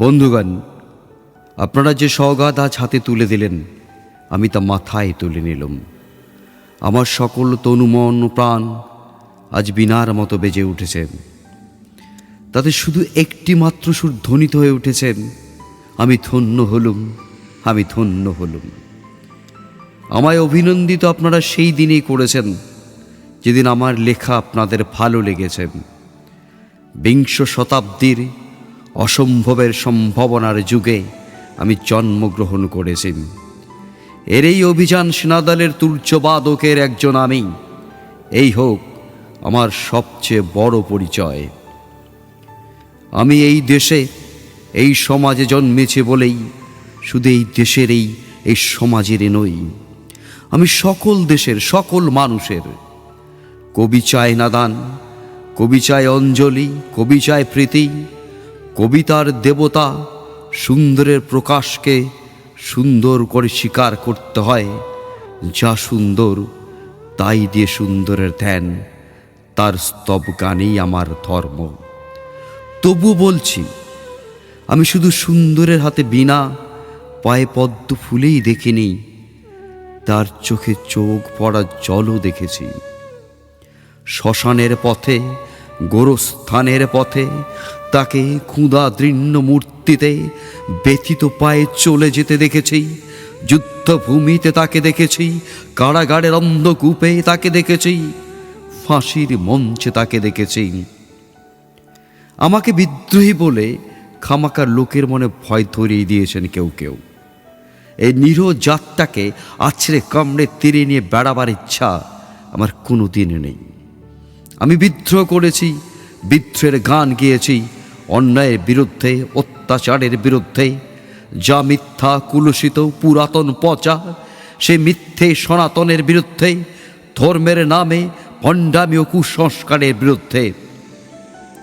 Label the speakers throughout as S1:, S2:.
S1: বন্ধুগণ, আপনারা যে সওগাত আজ হাতে তুলে দিলেন, আমি তা মাথায় তুলে নিলাম। আমার সকল তনু মন প্রাণ আজ বীণার মতো বেজে উঠেছেন। তাতে শুধু একটি মাত্র সুর ধ্বনিত হয়ে উঠেছেন, আমি ধন্য হলুম, আমি ধন্য হলুম। আমায় অভিনন্দিত আপনারা সেই দিনেই করেছেন যেদিন আমার লেখা আপনাদের ভালো লেগেছে। বিংশ শতাব্দীর অসম্ভবের সম্ভাবনার যুগে আমি জন্মগ্রহণ করেছি। এর এই অভিযান সেনাদলের তুর্যবাদকের একজন আমি। এই হোক আমার সবচেয়ে বড় পরিচয়। আমি এই দেশে, এই সমাজে জন্মেছি বলেই শুধু এই দেশের এই সমাজেরই নই, আমি সকল দেশের সকল মানুষের। কবি চায় নাদান, কবি চায় অঞ্জলি, কবি চায় প্রীতি। কবিতার দেবতা সুন্দরের প্রকাশকে সুন্দর করে স্বীকার করতে হয়। যা সুন্দর তাই দিয়ে সুন্দরের ধ্যান, তার স্তব গানেই আমার ধর্ম। তবু বলছি, আমি শুধু সুন্দরের হাতে বীণা, পায়ে পদ্ম ফুলেই দেখিনি, তার চোখে চোখ পড়া জলও দেখেছি। শ্মশানের পথে, গোরস্থানের পথে তাকে ক্ষুধা দৃঢ় মূর্তিতে ব্যথিত পায়ে চলে যেতে দেখেছি। যুদ্ধভূমিতে তাকে দেখেছি, কারাগারের অন্ধকূপে তাকে দেখেছি, ফাঁসির মঞ্চে তাকে দেখেছি। আমাকে বিদ্রোহী বলে খামাকার লোকের মনে ভয় ধরিয়ে দিয়েছেন কেউ কেউ। এই নিরীহ জাতটাকে আছড়ে কামড়ে তীরে নিয়ে বেড়াবার ইচ্ছা আমার কোনো দিনে নেই। আমি বিদ্রোহ করেছি, বিদ্রোহের গান গেয়েছি, অন্যায়ের বিরুদ্ধে, অত্যাচারের বিরুদ্ধে। যা মিথ্যা, কুলুষিত, পুরাতন, পচা, সে মিথ্যে সনাতনের বিরুদ্ধে, ধর্মের নামে ভণ্ডামি ও কুসংস্কারের বিরুদ্ধে।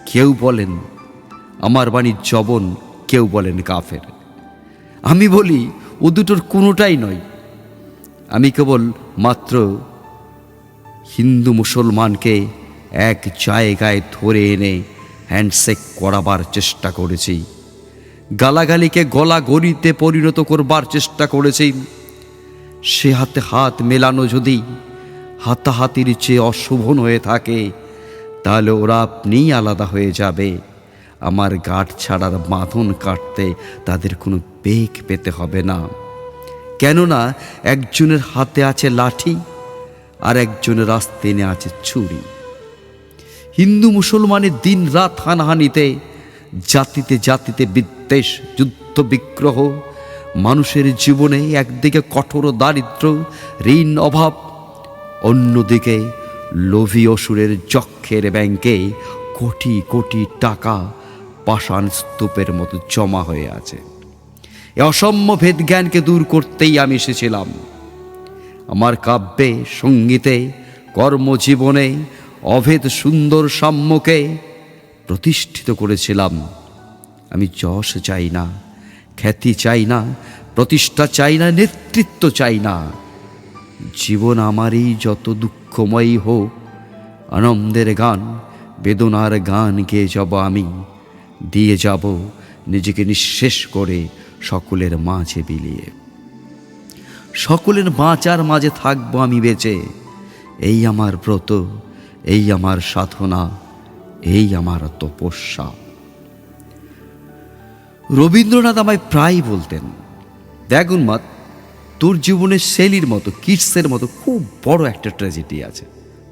S1: কেউ বলেন আমার বাণী জবন, কেউ বলেন কাফের। আমি বলি ও দুটোর কোনোটাই নয়। আমি কেবল মাত্র হিন্দু মুসলমানকে এক জায়গায় ধরে এনে হ্যান্ডশেক করাবার চেষ্টা করেছি, গালাগালিকে গলা গড়িতে পরিণত করবার চেষ্টা করেছি। সে হাতে হাত মেলানো যদি হাতাহাতির চেয়ে অশোভন হয়ে থাকে, তাহলে ওরা আপনিই আলাদা হয়ে যাবে। আমার গাঁট ছাড়ার বাঁধন কাটতে তাদের কোনো বেগ পেতে হবে না। কেননা একজনের হাতে আছে লাঠি, আর একজনের আস্তিনে আছে ছুরি। হিন্দু মুসলমানের দিন রাত হানাহানিতে, জাতিতে জাতিতে বিদ্বেষ, যুদ্ধ বিগ্রহ, মানুষের জীবনে একদিকে কঠোর দারিদ্র, ঋণ, অভাব, অন্যদিকে লোভী অসুরের যক্ষের ব্যাংকে কোটি কোটি টাকা পাষাণ স্তূপের মতো জমা হয়ে আছে। এ অসাম্য ভেদ জ্ঞানকে দূর করতেই আমি এসেছিলাম। আমার কাব্যে, সঙ্গীতে, কর্মজীবনে অভেদ সুন্দর সাম্যকে প্রতিষ্ঠিত করেছিলাম। আমি যশ চাই না, খ্যাতি চাই না, প্রতিষ্ঠা চাই না, নেতৃত্ব চাই না। জীবন আমারই যত দুঃখময়ী হোক, আনন্দের গান, বেদনার গান গেয়ে যাব আমি, দিয়ে যাব নিজেকে নিঃশেষ করে সকলের মাঝে বিলিয়ে। সকলের বাঁচার মাঝে থাকবো আমি বেঁচে। এই আমার ব্রত, এই আমার সাধনা, এই আমার তপস্যা। রবীন্দ্রনাথ আমায় প্রায় বলতেন, দেখ উন্মাদ, তোর জীবনের শেলির মতো, কিটসের মতো খুব বড় একটা ট্র্যাজেডি আছে,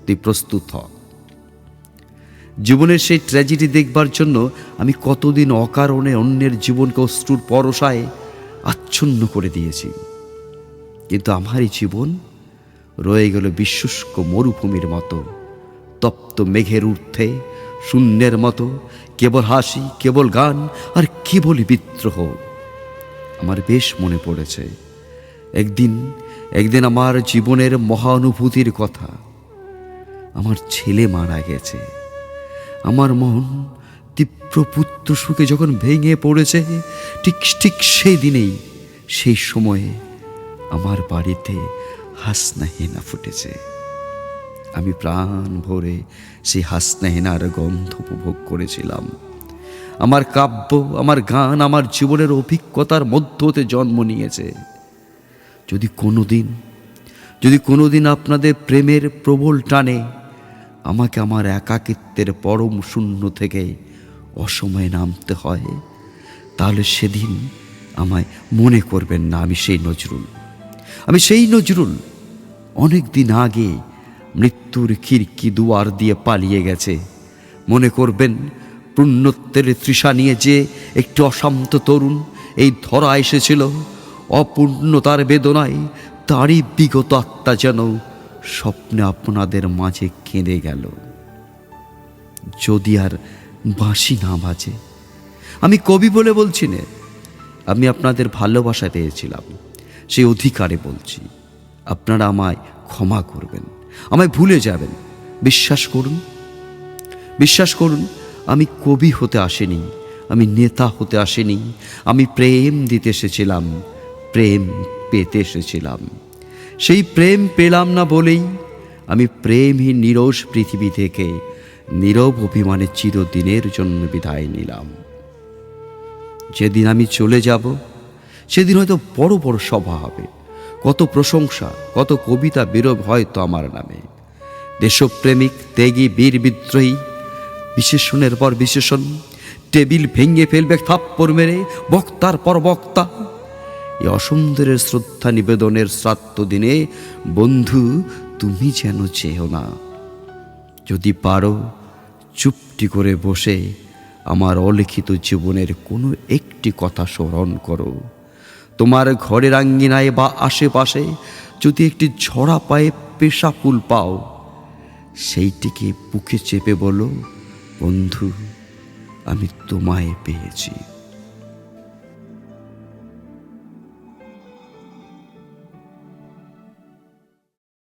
S1: তুই প্রস্তুত হ। জীবনের সেই ট্র্যাজেডি দেখবার জন্য আমি কতদিন অকারণে অন্যের জীবনকে অশ্রুর পরশায় আচ্ছন্ন করে দিয়েছি। কিন্তু আমার এই জীবন রয়ে গেল বিশুষ্ক মরুভূমির মতো, তপ্ত মেঘের ঊর্ধ্বে, শূন্যের মতো। কেবল হাসি, কেবল গান, আর কেবলই বিদ্রোহ। আমার বেশ মনে পড়েছে একদিন আমার জীবনের মহানুভূতির কথা। আমার ছেলে মারা গেছে। আমার মন তীব্র পুত্র সুখে যখন ভেঙে পড়েছে, ঠিক সেই দিনেই, সেই সময়ে আমার বাড়িতে হাসনা হেনা ফুটেছে। আমি প্রাণ ভরে সেই হাসনা হেনার গন্ধ উপভোগ করেছিলাম। আমার কাব্য, আমার গান, আমার জীবনের অভিজ্ঞতার মধ্য হতে জন্ম নিয়েছে। যদি কোনোদিন আপনাদের প্রেমের প্রবল টানে আমাকে আমার একাকিত্বের পরম শূন্য থেকে অসময়ে নামতে হয়, তাহলে সেদিন আমায় মনে করবেন না আমি সেই নজরুল অনেক দিন আগে মৃত্যুর খিড়কি দুয়ার দিয়ে পালিয়ে গেছে। মনে করবেন পুণ্যত্বের তৃষা নিয়ে যে একটি অশান্ত তরুণ এই ধরা এসেছিল, অপূর্ণতার বেদনায় তারই বিগত আত্মা যেন স্বপ্নে আপনাদের মাঝে কেঁদে গেল। যদি আর বাঁশি না বাজে, আমি কবি বলে বলছি না, আমি আপনাদের ভালোবাসা পেয়েছিলাম, সেই অধিকারে বলছি। আপনারা আমায় ক্ষমা করবেন, আমায় ভুলে যাবেন। বিশ্বাস করুন, আমি কবি হতে আসিনি, আমি নেতা হতে আসিনি। আমি প্রেম দিতে এসেছিলাম, প্রেম পেতে এসেছিলাম। সেই প্রেম পেলাম না বলেই আমি প্রেমহীন নিরস পৃথিবী থেকে নীরব অভিমানে চিরদিনের জন্য বিদায় নিলাম। যেদিন আমি চলে যাব সেদিন হয়তো বড় বড় সভা হবে, কত প্রশংসা, কত কবিতা বেরোবে হয়তো আমার নামে। দেশপ্রেমিক, ত্যাগী, বীর বিদ্রোহী, বিশেষণের পর বিশেষণ, টেবিল ভেঙে ফেলবে থাপ্পড় মেরে বক্তার পর বক্তা। এই অসুন্দরের শ্রদ্ধা নিবেদনের শ্রাদ্ধ দিনে বন্ধু তুমি যেন চেও না। যদি পারো চুপটি করে বসে আমার অলিখিত জীবনের কোনো একটি কথা স্মরণ করো। তোমার ঘরের আঙ্গিনায় বা আশেপাশে যদি একটি ঝরা পায়ে পেশা ফুল পাও, সেইটিকে বুকে চেপে বলো, বন্ধু আমি তোমায় পেয়েছি।